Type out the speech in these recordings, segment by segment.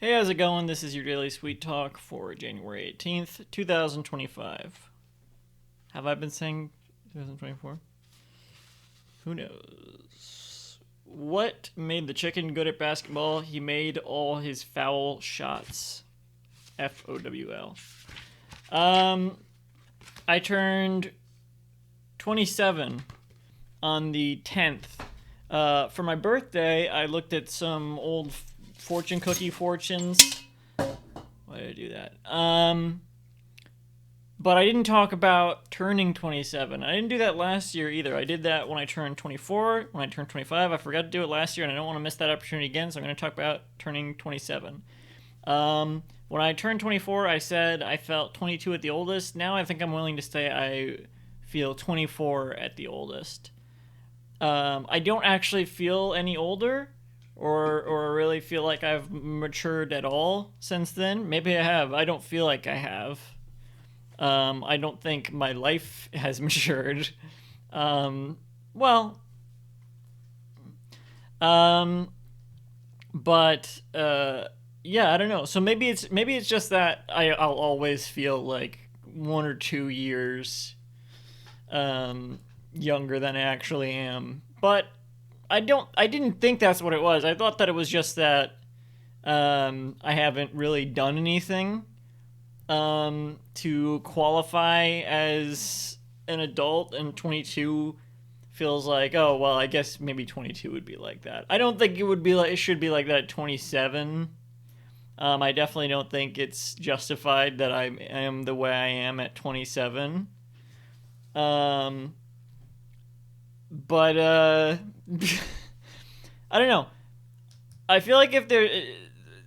Hey, how's it going? This is your daily sweet talk for January 18th, 2025. Have I been saying 2024? Who knows? What made the chicken good at basketball? He made all his foul shots. FOWL. Um, I turned 27 on the 10th. For my birthday, I looked at some old fortune cookie fortunes. Why did I do that? But I didn't talk about turning 27. I didn't do that last year either. I did that when I turned 24, when I turned 25. I forgot to do it last year, and I don't want to miss that opportunity again, so I'm going to talk about turning 27. When I turned 24, I said I felt 22 at the oldest. Now I think I'm willing to say I feel 24 at the oldest. I don't actually feel any older or really feel like I've matured at all since then. Maybe I have. I don't feel like I have. I don't think my life has matured. Well, um, but yeah, I don't know. So maybe it's just that I'll always feel like 1 or 2 years younger than I actually am. But I didn't think that's what it was. I thought that it was just that I haven't really done anything to qualify as an adult, and 22 feels like, oh well, I guess maybe 22 would be like that. I don't think it should be like that at 27. I definitely don't think it's justified that I am the way I am at 27. Um, but I don't know. I feel like if there,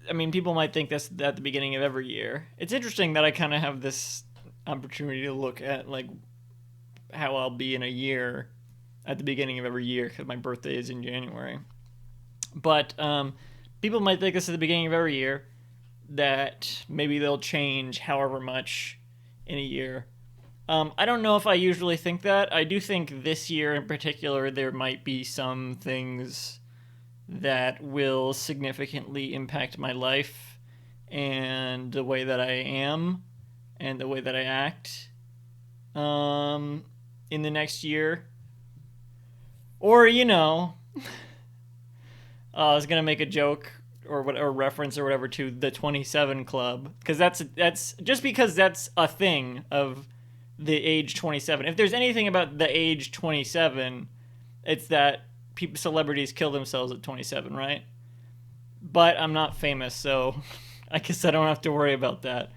I mean, people might think that's at the beginning of every year. It's interesting that I kind of have this opportunity to look at like how I'll be in a year at the beginning of every year because my birthday is in January. But people might think this at the beginning of every year, that maybe they'll change however much in a year. I don't know if I usually think that. I do think this year in particular there might be some things that will significantly impact my life and the way that I am and the way that I act in the next year. Or, I was gonna make a joke or what or reference or whatever to the 27 Club because that's just because that's a thing of the age 27. If there's anything about the age 27, it's that celebrities kill themselves at 27, right? But I'm not famous, so I guess I don't have to worry about that.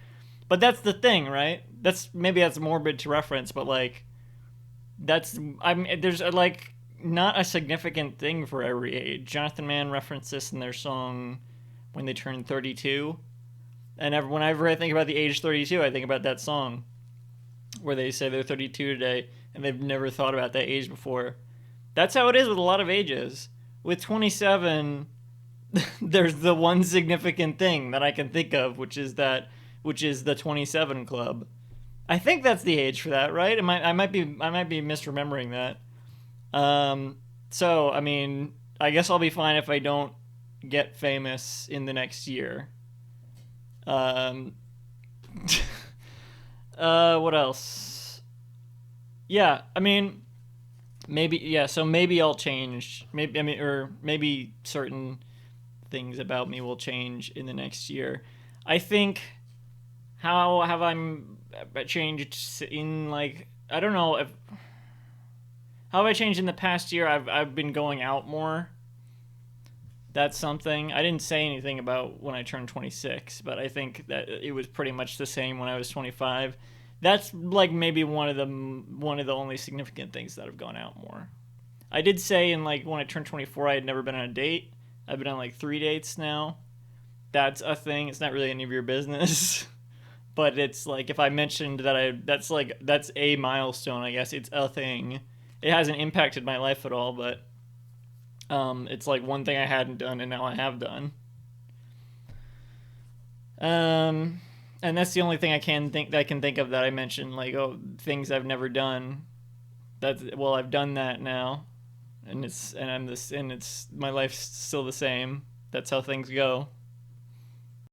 But that's the thing, right? That's morbid to reference, but like there's like not a significant thing for every age. Jonathan Mann referenced this in their song when they turned 32. And whenever I think about the age 32, I think about that song where they say they're 32 today and they've never thought about that age before. That's how it is with a lot of ages. With 27, there's the one significant thing that I can think of, which is the 27 Club. I think that's the age for that, right? I might be misremembering that. So I mean, I guess I'll be fine if I don't get famous in the next year. Um, what else? Yeah, I mean, maybe yeah. So maybe I'll change. Maybe I mean, or maybe certain things about me will change in the next year. I think how have I changed in like I don't know if how have I changed in the past year? I've been going out more. That's something. I didn't say anything about when I turned 26, but I think that it was pretty much the same when I was 25. That's like maybe one of the only significant things that I've gone out more. I did say in like when I turned 24 I had never been on a date. I've been on like 3 dates now. That's a thing. It's not really any of your business. But it's like if I mentioned that that's a milestone, I guess it's a thing. It hasn't impacted my life at all, but it's like one thing I hadn't done and now I have done. Um, and that's the only thing I can think of that I mentioned. Like things I've never done. I've done that now, and it's my life's still the same. That's how things go.